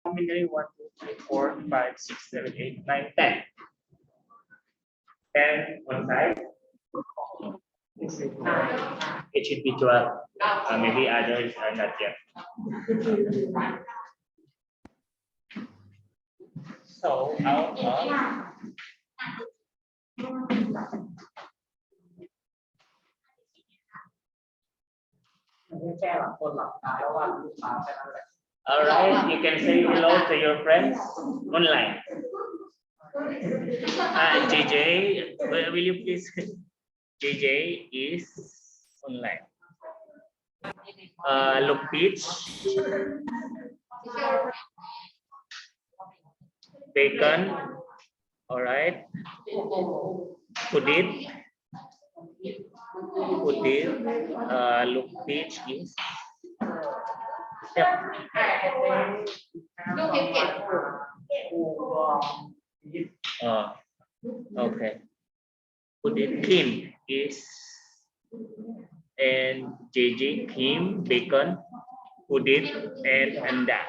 how many? 1, 2, 3, 4, 5, 6, 7, 8, 9, 10. 10 one side. It should be 12. Maybe others are not yet. So out of all right, you can say hello to your friends online. JJ, will you please? JJ is online. Look, Peach, Bacon, all right. Pudit, Look, Peach is. Yep. Okay. Pudit Kim is, and JJ, Kim, Bacon, Pudit, and Anda.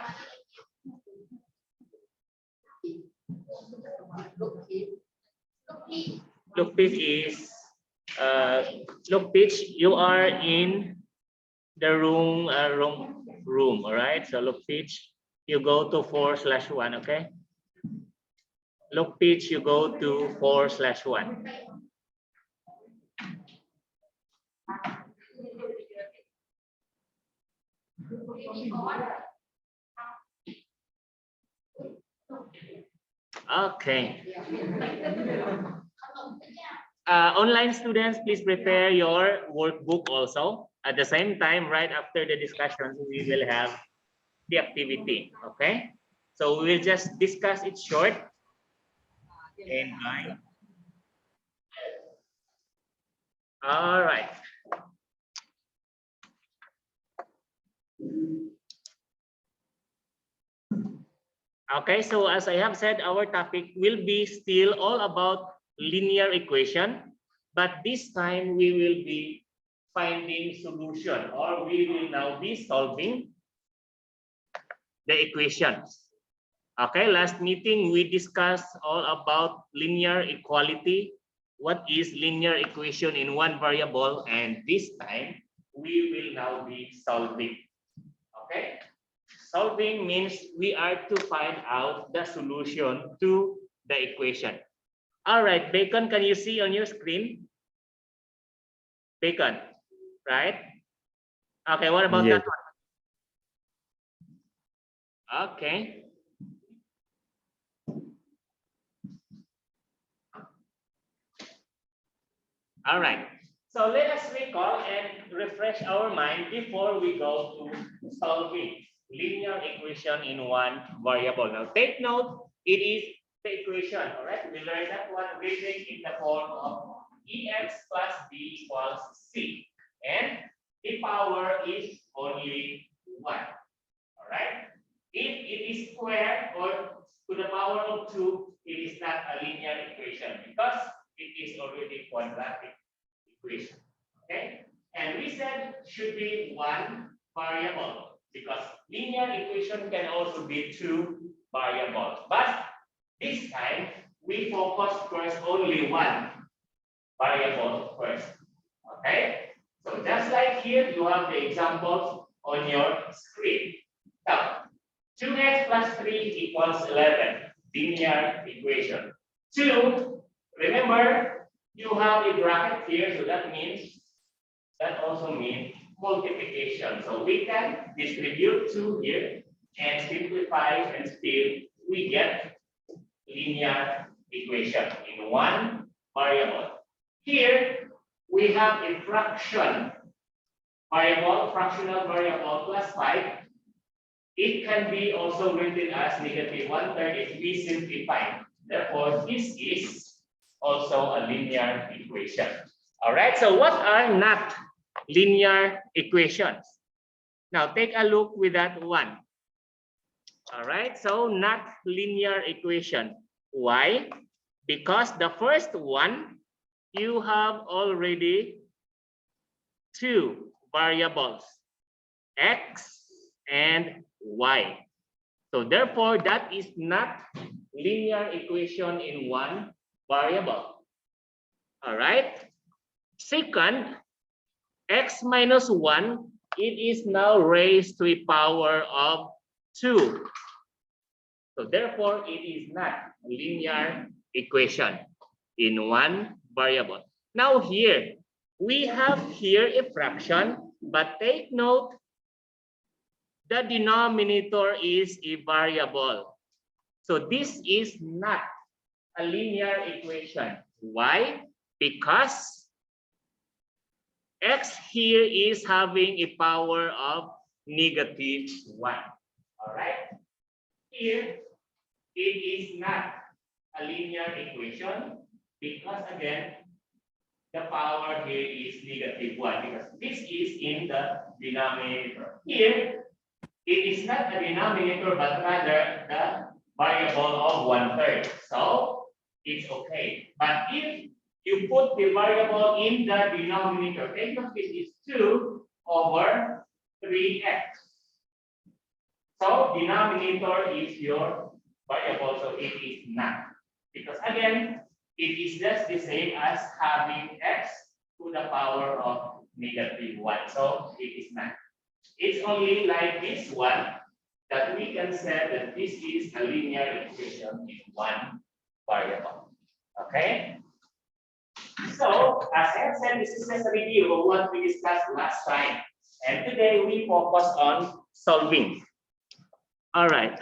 Look, Peach is, look, Peach, you are in the room, all right? So look, Peach, you go to 4/1, okay? Look, Peach, you go to 4/1. Okay. Online students, please prepare your workbook also. At the same time, right after the discussion, we will have the activity. Okay. So we will just discuss it short. And bye. All right. Okay, so as I have said, our topic will be still all about linear equation, but this time we will be finding solution, or we will now be solving the equations. Okay, last meeting we discussed all about linear equality. What is linear equation in one variable? And this time we will now be solving. Okay. Solving means we are to find out the solution to the equation. All right, Bacon, can you see on your screen? Bacon, right? Okay, what about that one? Okay. All right. So let us recall and refresh our mind before we go to solving linear equation in one variable. Now take note, it is the equation, all right? We learned that one written in the form of EX plus B equals C. And the power is only 1, all right? If it is squared or to the power of 2, it is not a linear equation because it is already quadratic equation, okay? And we said should be one variable, because linear equation can also be 2 variables. But this time, we focus first only one variable first. Okay? So just like here, you have the examples on your screen. Now, 2x plus 3 equals 11. Linear equation. 2, remember, you have a bracket here, so that also means multiplication. So we can distribute 2 here and simplify, and still we get linear equation in one variable. Here we have a fractional variable plus 5. It can be also written as -1/3 if we simplify. Therefore, this is also a linear equation. All right, so what are not linear equations? Now take a look with that one. All right, so not linear equation. Why? Because the first one, you have already 2 variables, x and y. So therefore, that is not linear equation in one variable. All right. Second, x minus 1, it is now raised to a power of 2. So therefore, it is not a linear equation in one variable. Now here, we have here a fraction, but take note, the denominator is a variable. So this is not a linear equation. Why? Because x here is having a power of -1. All right. Here, it is not a linear equation because again, the power here is -1 because this is in the denominator. Here, it is not a denominator but rather the variable of 1/3. So it's okay. But if you put the variable in the denominator, take note this is 2 over 3x. So denominator is your variable, so it is not. Because again, it is just the same as having x to the power of -1. So it is not. It's only like this one that we can say that this is a linear equation in one variable. Okay? So, as I said, this is just a review of what we discussed last time. And today we focus on solving. All right.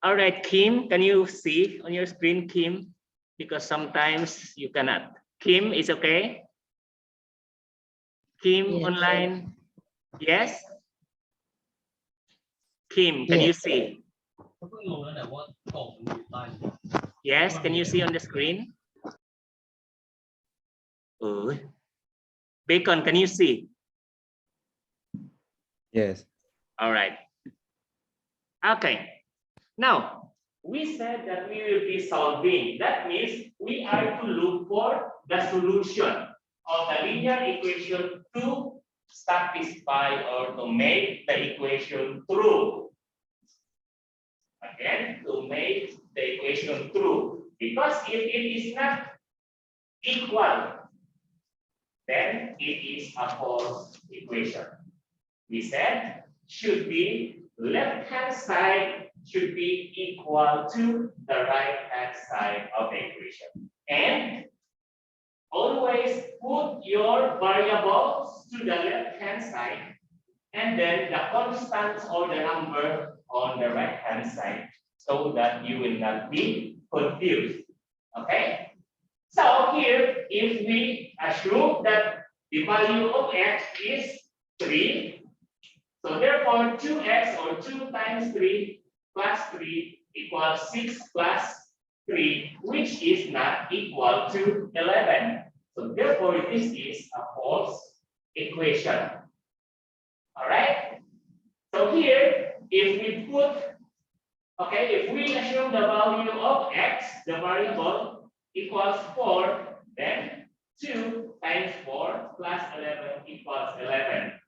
All right, Kim, can you see on your screen, Kim? Because sometimes you cannot. Kim, is okay? Kim, yes. Online? Yes? Kim, can you see? Yes, can you see on the screen? Oh. Bacon, can you see? Yes. All right. Okay. Now, we said that we will be solving. That means we are to look for the solution of the linear equation to satisfy or to make the equation true. Again, to make the equation true. Because if it is not equal, then it is a false equation. We said should be left-hand side should be equal to the right-hand side of the equation. And always put your variables to the left-hand side and then the constants or the number on the right-hand side so that you will not be confused. Okay? So here, if we assume that the value of x is 3, so therefore 2x or 2 times 3 plus 3 equals 6 plus 3, which is not equal to 11. So therefore this is a false equation. All right? So here, if we put, okay, if we assume the value of x, the variable, equals 4, then 2 times 4 plus 11 equals 11.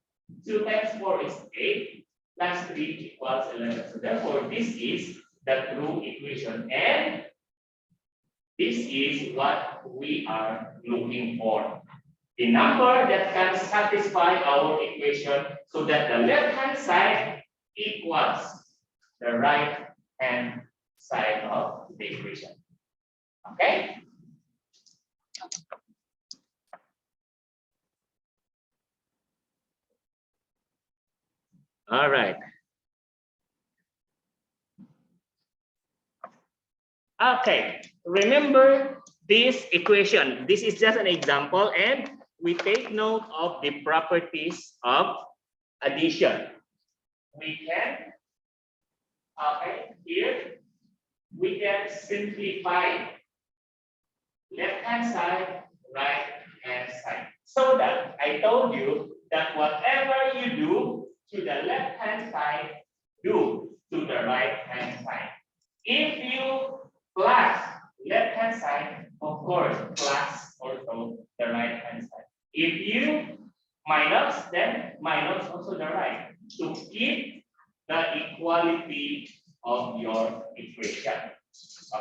2 times 4 is 8, plus 3 equals 11. So therefore, this is the true equation. And this is what we are looking for. The number that can satisfy our equation so that the left-hand side equals the right-hand side of the equation. Okay? All right. Okay, remember this equation. This is just an example and we take note of the properties of addition. We can, okay, here we can simplify left-hand side, right-hand side. So that I told you that whatever you do to the left-hand side, do to the right-hand side. If you plus left-hand side, of course, plus also right hand side. If you minus, then minus also the right to keep the equality of your equation.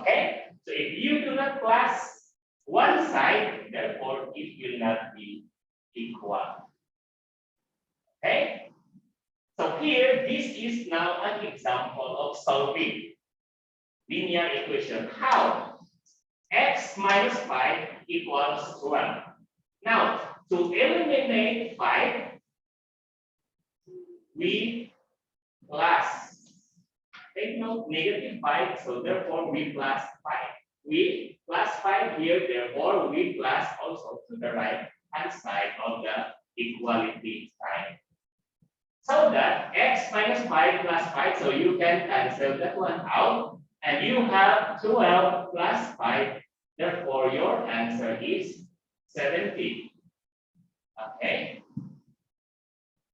Okay? So if you do not plus one side, therefore it will not be equal. Okay? So here, this is now an example of solving linear equation. How? X minus 5 equals 12. Now, to eliminate 5, we plus. Take note, negative 5, so therefore we plus 5. We plus 5 here, therefore we plus also to the right hand side of the equality sign. So that x minus 5 plus 5, so you can cancel that one out, and you have 12 plus 5, therefore your answer is 70. Okay?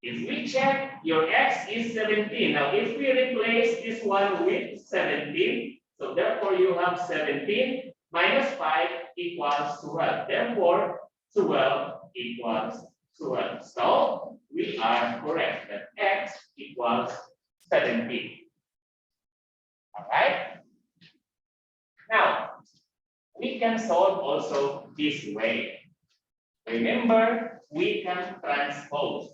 If we check, your x is 17. Now, if we replace this one with 17, so therefore you have 17 minus 5 equals 12. Therefore, 12 equals 12. So, we are correct that x equals 17. All right? Now, we can solve also this way. Remember, we can transpose.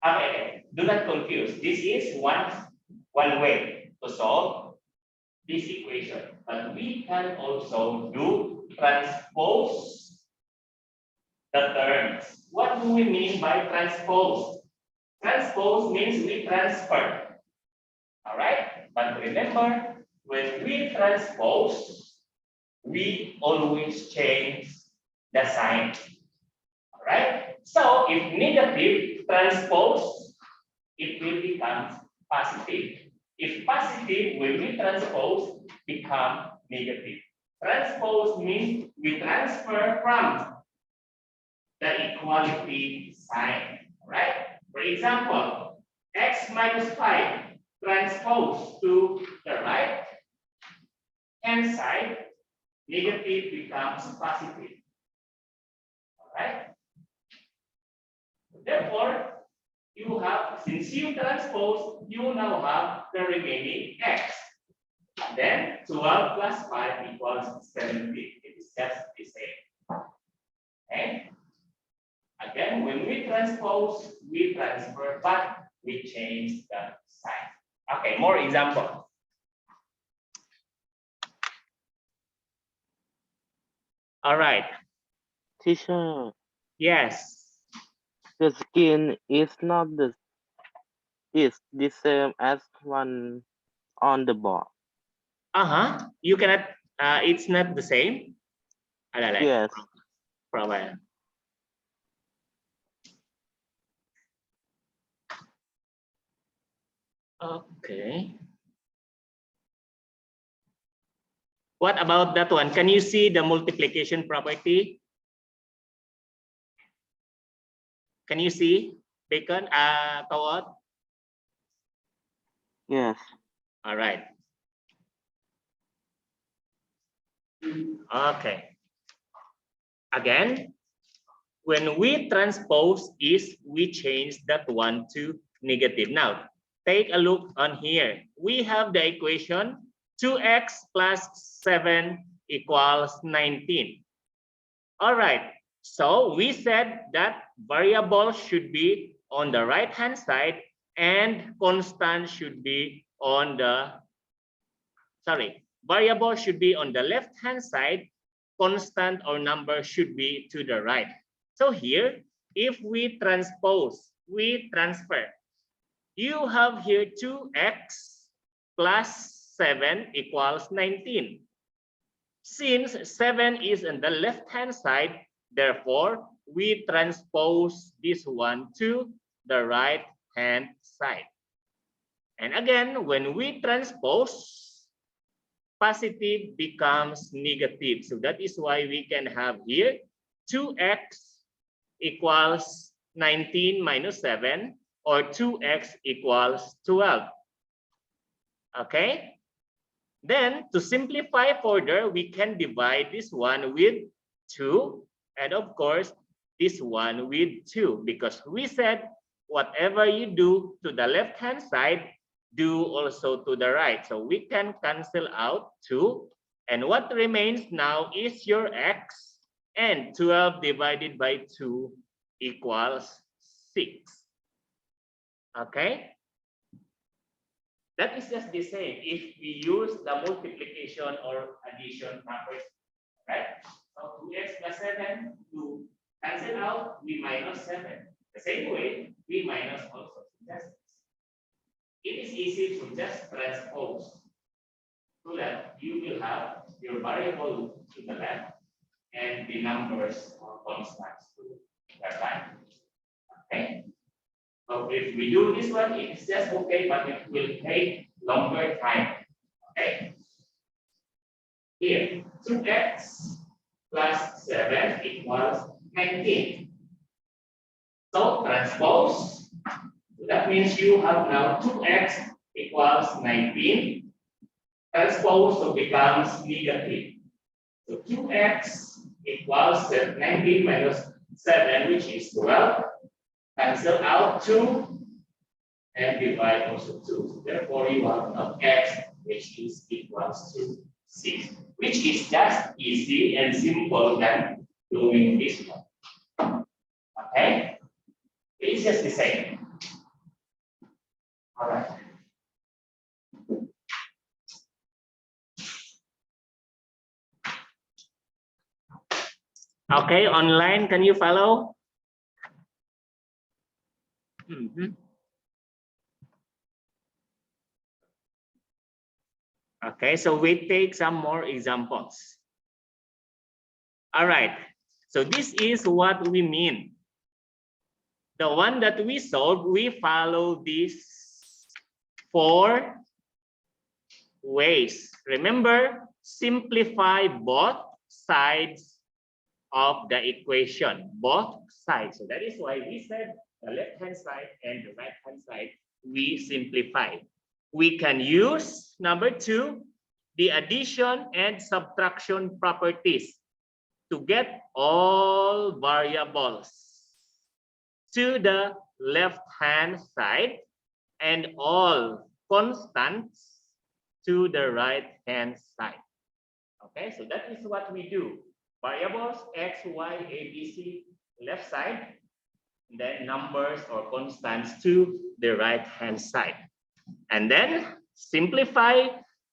Okay, do not confuse. This is one way to solve this equation. But we can also do transpose the terms. What do we mean by transpose? Transpose means we transfer. All right? But remember, when we transpose, we always change the sign. All right? So if negative transpose, it will become positive. If positive, when we transpose, become negative. Transpose means we transfer from the equality sign. All right? For example, x minus 5 transpose to the right hand side, negative becomes positive. All right? Therefore, you have, since you transpose, you now have the remaining x. Then 12 plus 5 equals 17. It is just the same. Okay? Again, when we transpose, we transfer, but we change the sign. Okay, more example. All right. Teacher, Yes. the skin is the same as one on the board. You cannot. It's not the same. Yes. Probably. Okay. What about that one? Can you see the multiplication property? Can you see, Bacon? Kawat? Yes. All right. Okay. Again, when we transpose is, we change that one to negative. Now, take a look on here. We have the equation 2x plus 7 equals 19. All right. So we said that variable should be on the right hand side and constant should be on the, variable should be on the left hand side, constant or number should be to the right. So here, if we transpose, we transfer, you have here 2x plus 7 equals 19. Since 7 is on the left hand side, therefore, we transpose this one to the right hand side. And again, when we transpose, positive becomes negative. So that is why we can have here 2x equals 19 minus 7, or 2x equals 12. Okay? Then, to simplify further, we can divide this one with 2. And of course, this one with 2 because we said whatever you do to the left-hand side, do also to the right. So we can cancel out 2. And what remains now is your x, and 12 divided by 2 equals 6. Okay? That is just the same if we use the multiplication or addition property, right? So 2x plus 7, to cancel out, we minus 7. The same way, we minus also. It is easy to just transpose. So that you will have your variable to the left and the numbers or constants to the right. Okay. So if we do this one, it's just okay, but it will take longer time. Okay. Here, 2x plus 7 equals 19. So transpose. That means you have now 2x equals 19. Transpose so becomes negative. So 2x equals 19 minus 7, which is 12. Cancel out 2 and divide also 2. Therefore, you have now x, which is equals to 6, which is just easy and simple than doing this one. Okay? It's just the same. All right. Okay, online, can you follow? Okay, so we take some more examples. All right, so this is what we mean. The one that we solve, we follow these 4 ways. Remember, simplify both sides of the equation, both sides. So that is why we said the left-hand side and the right-hand side, we simplify. We can use number 2, the addition and subtraction properties to get all variables to the left-hand side and all constants to the right-hand side. Okay, so that is what we do. Variables x, y, a, b, c, left side, then numbers or constants to the right-hand side. And then simplify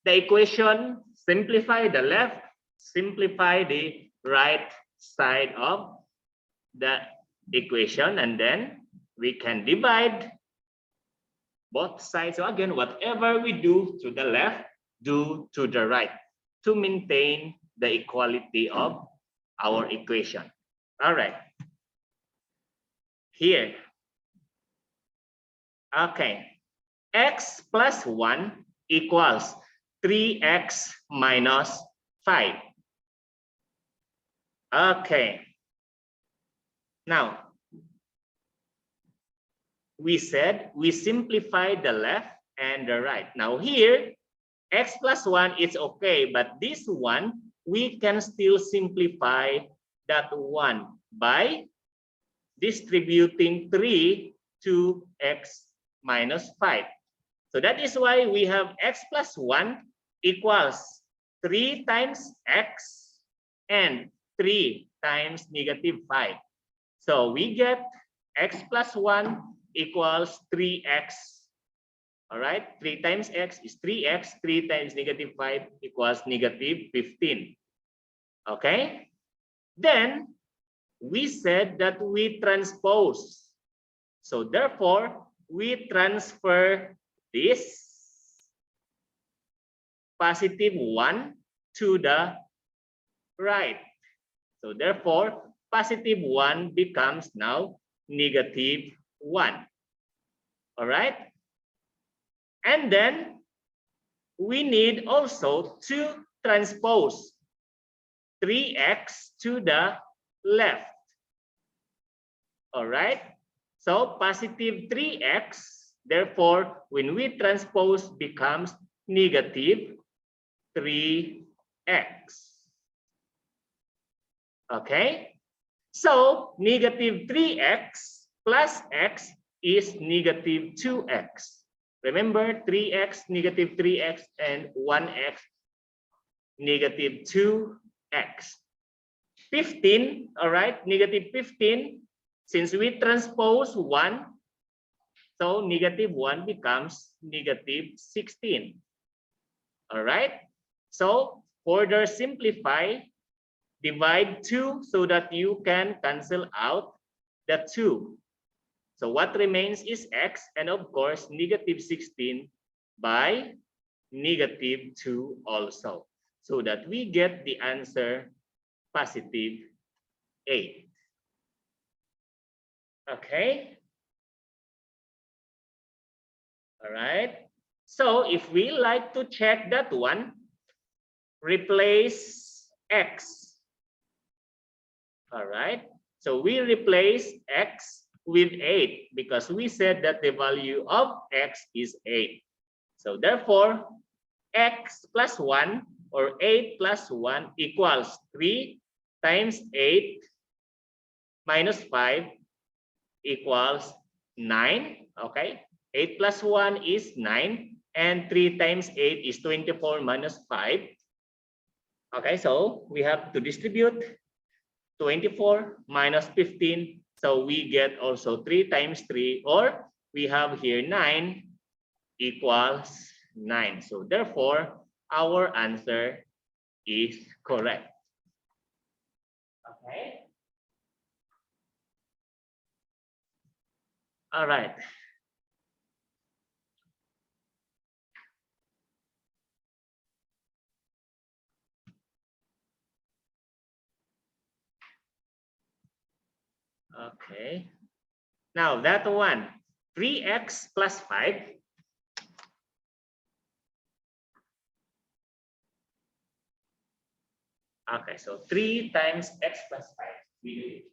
the equation, simplify the left, simplify the right side of the equation, and then we can divide both sides. So again, whatever we do to the left, do to the right to maintain the equality of our equation. All right. Here. Okay. X plus 1 equals 3x minus 5. Okay. Now, we said we simplify the left and the right. Now here, x plus 1 is okay, but this one, we can still simplify that one by distributing 3 to x minus 5. So that is why we have x plus 1 equals 3 times x and 3 times negative 5. So we get x plus 1 equals 3x. All right, 3 times x is 3x, 3 times negative 5 equals negative 15. Okay, then we said that we transpose. So therefore, we transfer this positive 1 to the right. So therefore, positive 1 becomes now negative 1. All right. And then we need also to transpose 3x to the left. All right. So positive 3x, therefore, when we transpose becomes negative 3x. Okay. So negative 3x plus x is negative 2x. Remember 3x, negative 3x, and 1x, negative 2x. 15, all right, negative 15, since we transpose 1, so negative 1 becomes negative 16. All right, so further simplify, divide 2 so that you can cancel out the 2. So what remains is x, and of course negative 16 by negative 2 also, so that we get the answer positive 8. Okay. All right. So if we like to check that one, replace x. All right. So we replace x with 8 because we said that the value of x is 8. So therefore, x plus 1 or 8 plus 1 equals 3 times 8 minus 5 equals 9. Okay. 8 plus 1 is 9. And 3 times 8 is 24 minus 5. Okay. So we have to distribute 24 minus 15. So we get also 3 times 3, or we have here 9 equals 9. So therefore, our answer is correct. Okay. All right. Okay. Now that one, 3x plus 5. Okay, so 3 times x plus 5. We do it.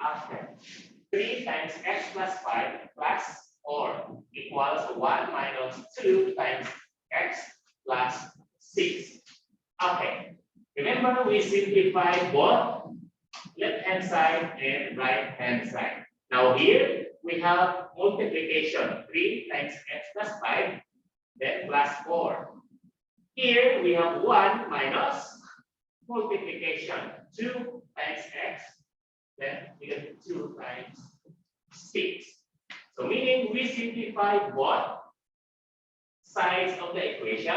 After 3 times x plus 5 plus 4 equals 1 minus 2 times x plus 6. Okay, remember we simplify both left hand side and right hand side. Now here we have multiplication, 3 times x plus 5, then plus 4. Here we have 1 minus multiplication, 2 times x, then we get 2 times 6. So meaning we simplify both sides of the equation,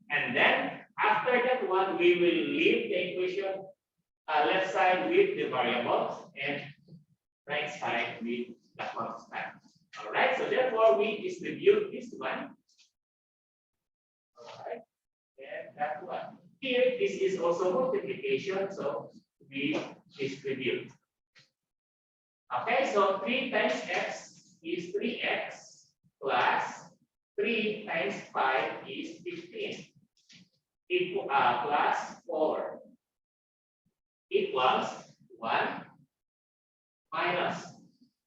and then after that one we will leave the equation left side with the variables and right side with the constant. All right, so therefore we distribute this one. All right, and that one. Here, this is also multiplication, so we distribute. Okay, so 3 times x is 3x plus 3 times 5 is 15 plus 4 equals 1 minus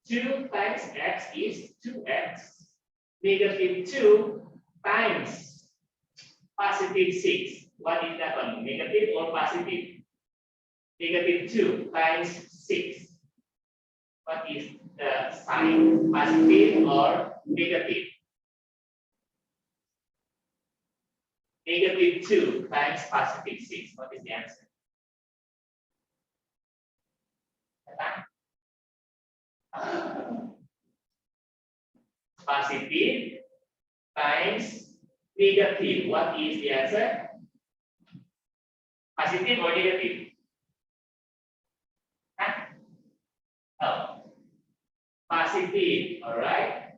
2 times x is 2x, negative 2 times positive 6. What is that one? Negative or positive? Negative 2 times 6. What is the sign? Positive or negative? Negative 2 times positive 6. What is the answer? Positive times negative. What is the answer? Positive or negative? Huh? Oh. Positive, all right?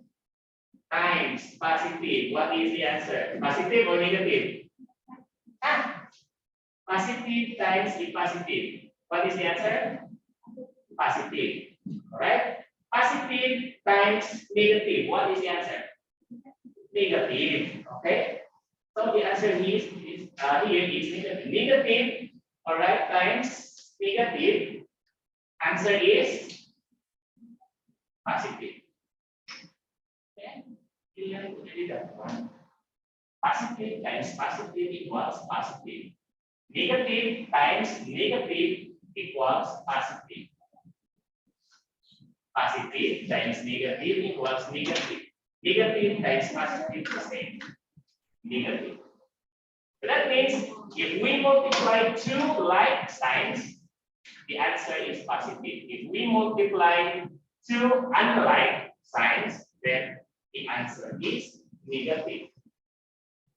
Times positive. What is the answer? Positive or negative? Ah, positive times a positive. What is the answer? Positive. All right? Positive times negative. What is the answer? negative. Okay. So the answer here is negative. Negative, all right, times negative. Answer is positive. Okay. Pilihan ko jadi dapat. Positive times positive equals positive. Negative times negative equals positive. Positive times negative equals negative. Negative times positive the same. Negative. So that means if we multiply two like signs, the answer is positive. If we multiply two unlike signs, then the answer is negative.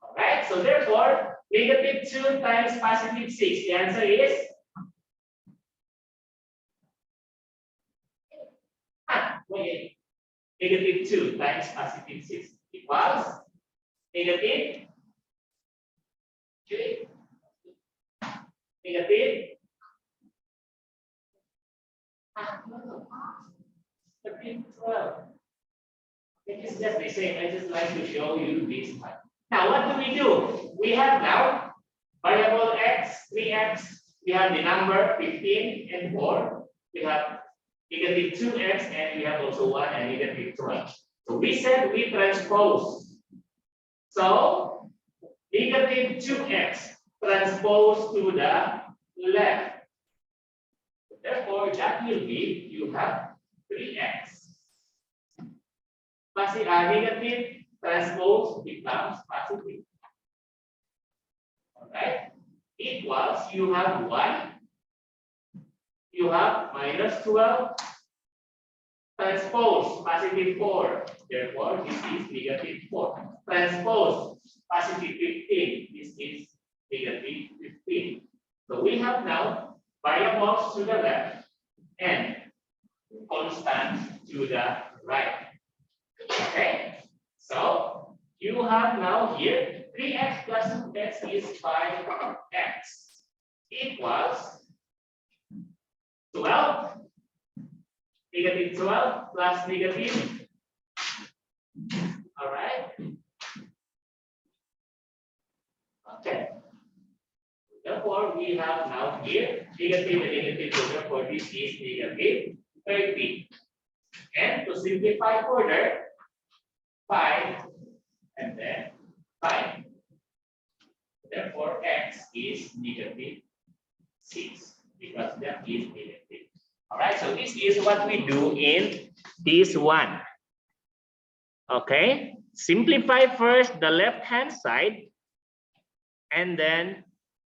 Alright, so therefore, negative 2 times positive 6, the answer is negative 2 times positive 6 equals negative 3. Negative 12. It is just the same. I just like to show you this one. Now, what do? We have now variable x, 3x. We have the number 15 and 4. We have negative 2x, and we have also 1 and negative 12. So we said we transpose. So negative 2x transpose to the left. Therefore, that will be you have 3x. Negative transpose becomes positive. Alright. Equals you have 1. You have minus 12. Transpose positive 4. Therefore, this is negative 4. Transpose positive 15. This is negative 15. So we have now variables to the left and constant to the right. Okay. So you have now here 3x plus 2x is 5x equals 12. Negative 12 plus negative. All right. Okay. Therefore, we have now here negative and negative. So therefore, this is negative 30. And to simplify further, 5 and then 5. Therefore, x is negative 6 because that is negative. All right, so this is what we do in this one. Okay, simplify first the left-hand side and then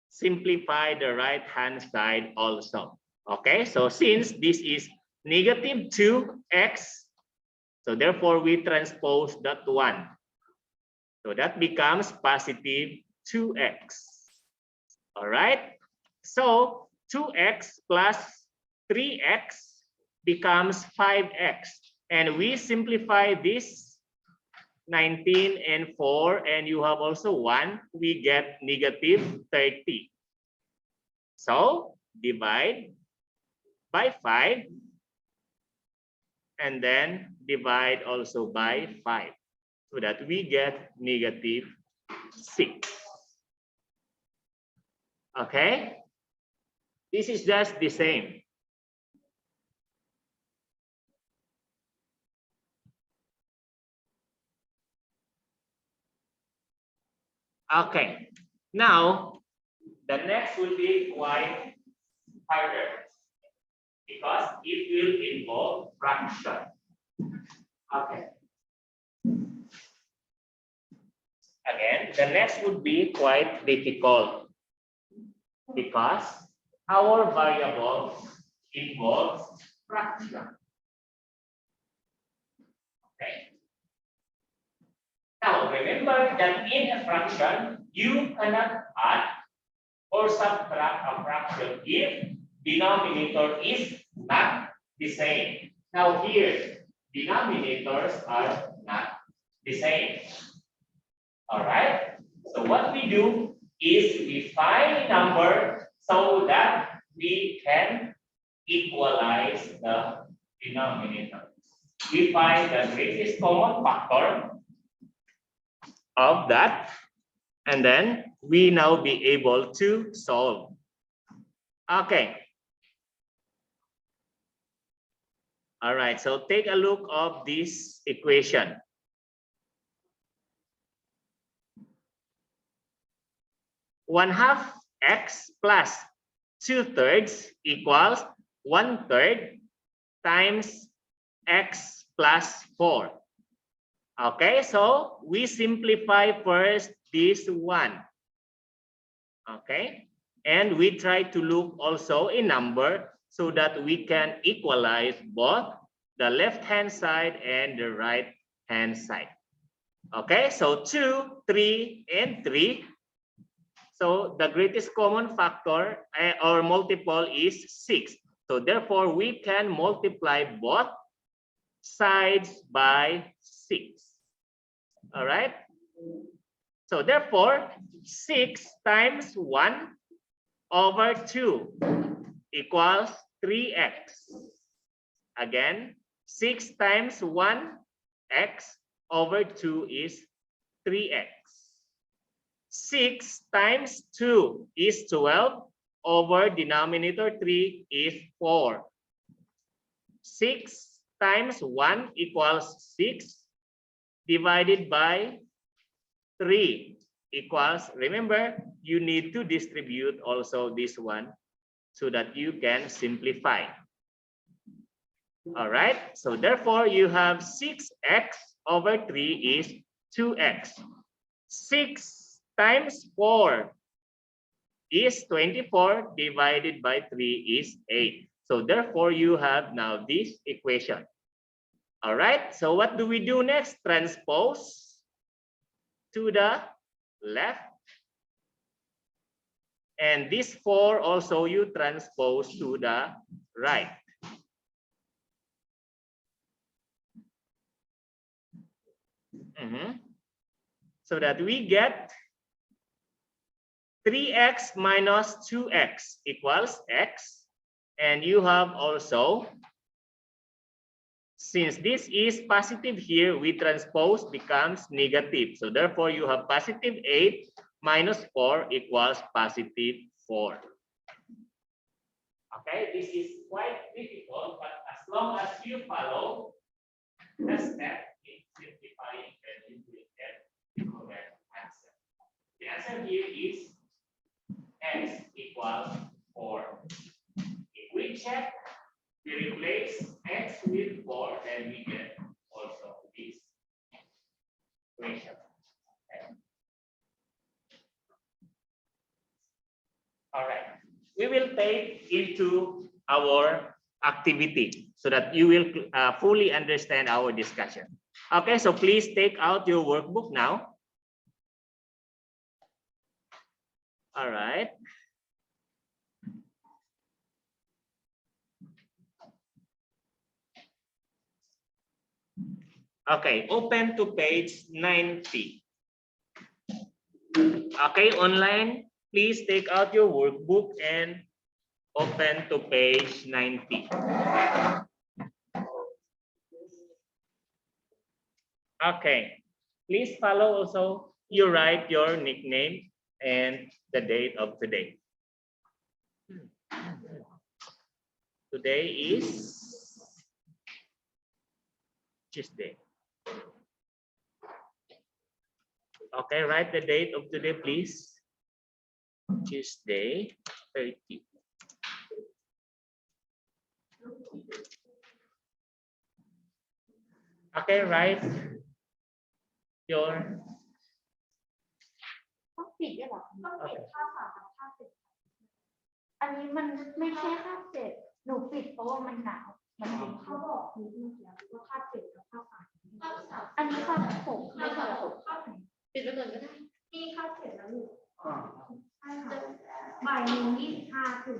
simplify the right-hand side also. Okay, so since this is negative 2x, so therefore we transpose that one. So that becomes positive 2x. All right, so 2x plus 3x becomes 5x. And we simplify this 19 and 4, and you have also 1, we get negative 30. So divide by 5 and then divide also by 5 so that we get negative 6. Okay, this is just the same. Okay, now the next will be quite harder because it will involve fraction. Okay. Again, the next would be quite difficult because our variable involves fraction. Okay. Now, remember that in a fraction, you cannot add or subtract a fraction if denominator is not the same. Now here, denominators are not the same. All right. So what we do is we find a number so that we can equalize the denominator. We find the greatest common factor of that, and then we now be able to solve. Okay. All right, so take a look of this equation. One half x plus 2/3 equals 1/3 times x plus 4. Okay, so we simplify first this one. Okay, and we try to look also in number so that we can equalize both the left hand side and the right hand side. Okay, so 2, 3, and 3. So the greatest common factor or multiple is 6. So therefore, we can multiply both sides by 6. All right. So therefore, 6 times 1 over 2 equals 3x. Again, 6 times 1x over 2 is 3x. 6 times 2 is 12 over denominator 3 is 4. 6 times 1 equals 6 divided by 3 equals, remember, you need to distribute also this one so that you can simplify. All right, so therefore you have 6x over 3 is 2x. 6 times 4 is 24 divided by 3 is 8. So therefore you have now this equation. All right, so what do we do next? Transpose to the left. And this 4 also you transpose to the right. So that we get 3x minus 2x equals x. And you have also, since this is positive here, we transpose becomes negative. So therefore you have positive 8 minus 4 equals positive 4. Okay, this is quite difficult, but as long as you follow the step in simplifying, then you will get the correct answer. The answer here is x equals 4. If we check, we replace x with 4, then we get also this equation. Okay. All right, we will take into our activity so that you will fully understand our discussion. Okay, so please take out your workbook now. All right. Okay, open to page 90. Okay, online, please take out your workbook and open to page 90. Okay, please follow also, you write your nickname and the date of today. Today is Tuesday. Okay, write the date of today, please. Tuesday, 30. Okay, write your. ต้องปิดด้วยเหรอต้องปิดค่าฝากกับค่าเสร็จอันนี้มันไม่ใช่ค่าเสร็จหนูปิดเพราะว่ามันหนาวมันเขาบอกนิดนึงว่าค่าเสร็จกับค่าฝากอันนี้ค่าผมไม่ใช่ผมค่าไหนปิดไปเลยก็ได้นี่ค่าเสร็จแล้วลูกใช่ค่ะบ่าย1:25ถึง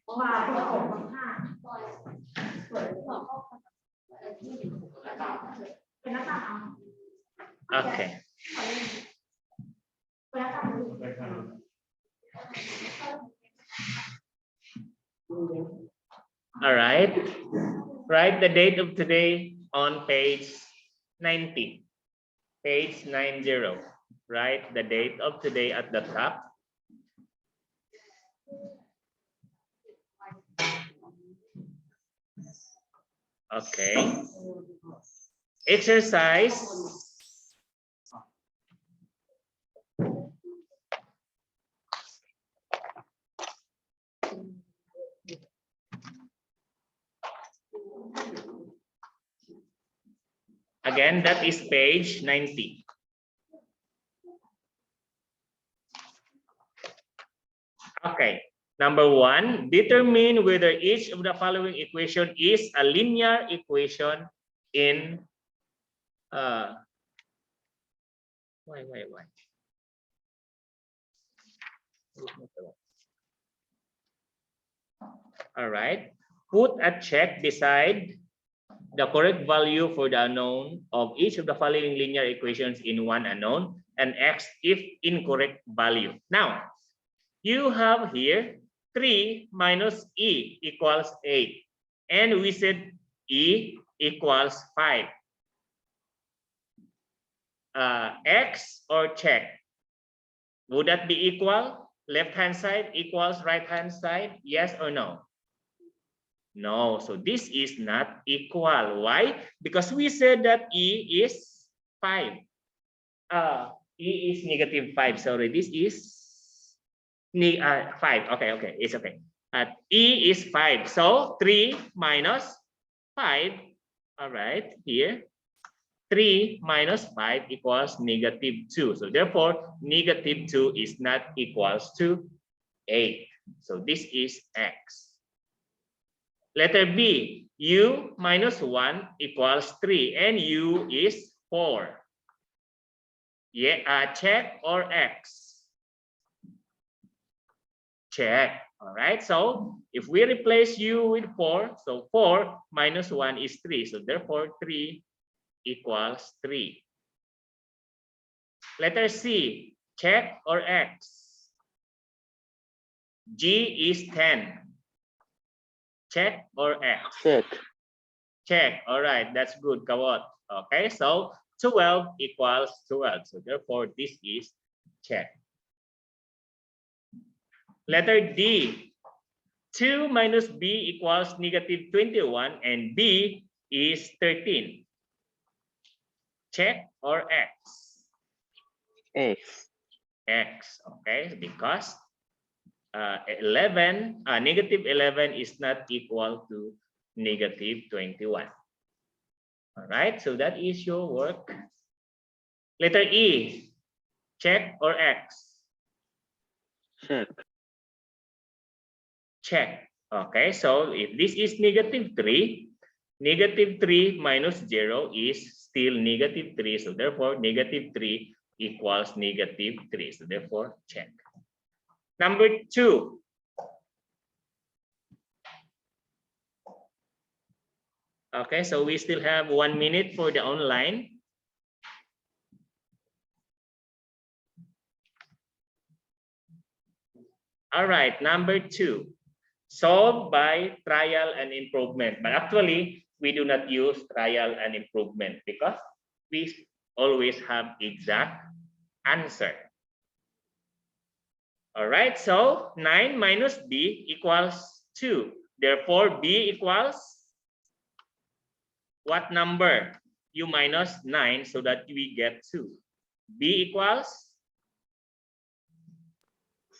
บ่าย2:05เปิดหัวข้อเป็นหน้าต่าง Okay. All right. Write the date of today on page 90. Page 90. Write the date of today at the top. Okay. Exercise. Again, that is page 90. Okay. Number 1, determine whether each of the following equation is a linear equation in why. All right. Put a check beside the correct value for the unknown of each of the following linear equations in one unknown and X if incorrect value. Now, you have here 3 minus E equals 8. And we said E equals 5. X or check? Would that be equal? Left-hand side equals right-hand side? Yes or no? No. So this is not equal. Why? Because we said that E is 5. E is negative 5. Sorry, this is 5. Okay. It's okay. E is 5. So 3 minus 5. All right, here. 3 minus 5 equals negative 2. So therefore, negative 2 is not equals to 8. So this is X. Letter B, U minus 1 equals 3 and U is 4. Yeah, check or X? Check. All right. So if we replace U with 4, so 4 minus 1 is 3. So therefore 3 equals 3. Letter C, check or X? G is 10. Check or X? Check. Check. All right, that's good, Kawat. Okay, so 12 equals 12. So therefore, this is check. Letter D, 2 minus B equals negative 21 and B is 13. Check or X? X. X, okay, because negative 11 is not equal to negative 21. All right, so that is your work. Letter E, check or X? Check. Check. Okay, so if this is negative 3 minus 0 is still negative 3. So therefore, negative 3 equals negative 3. So therefore, check. Number 2. Okay, so we still have 1 minute for the online. All right, number 2. Solve by trial and improvement. But actually, we do not use trial and improvement because we always have exact answer. All right, so 9 minus B equals 2. Therefore, B equals what number? You minus 9 so that we get 2. B equals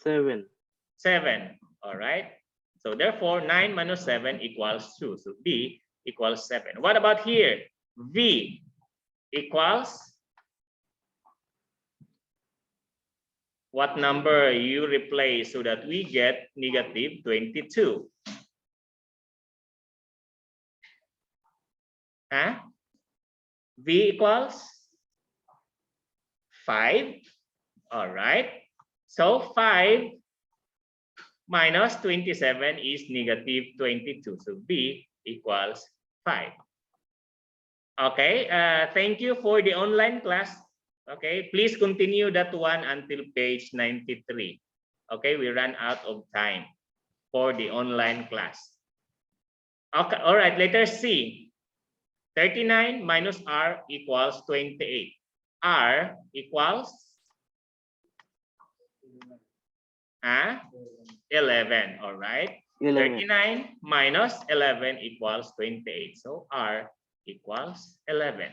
7. 7. All right. So therefore, 9 minus 7 equals 2. So B equals 7. What about here? V equals what number you replace so that we get negative 22? Huh? V equals 5. All right. So 5 minus 27 is negative 22. So B equals 5. Okay. Thank you for the online class. Okay. Please continue that one until page 93. Okay. We ran out of time for the online class. Okay. All right. Letter C. 39 minus R equals 28. R equals 11. All right. 11. 39 minus 11 equals 28. So R equals 11.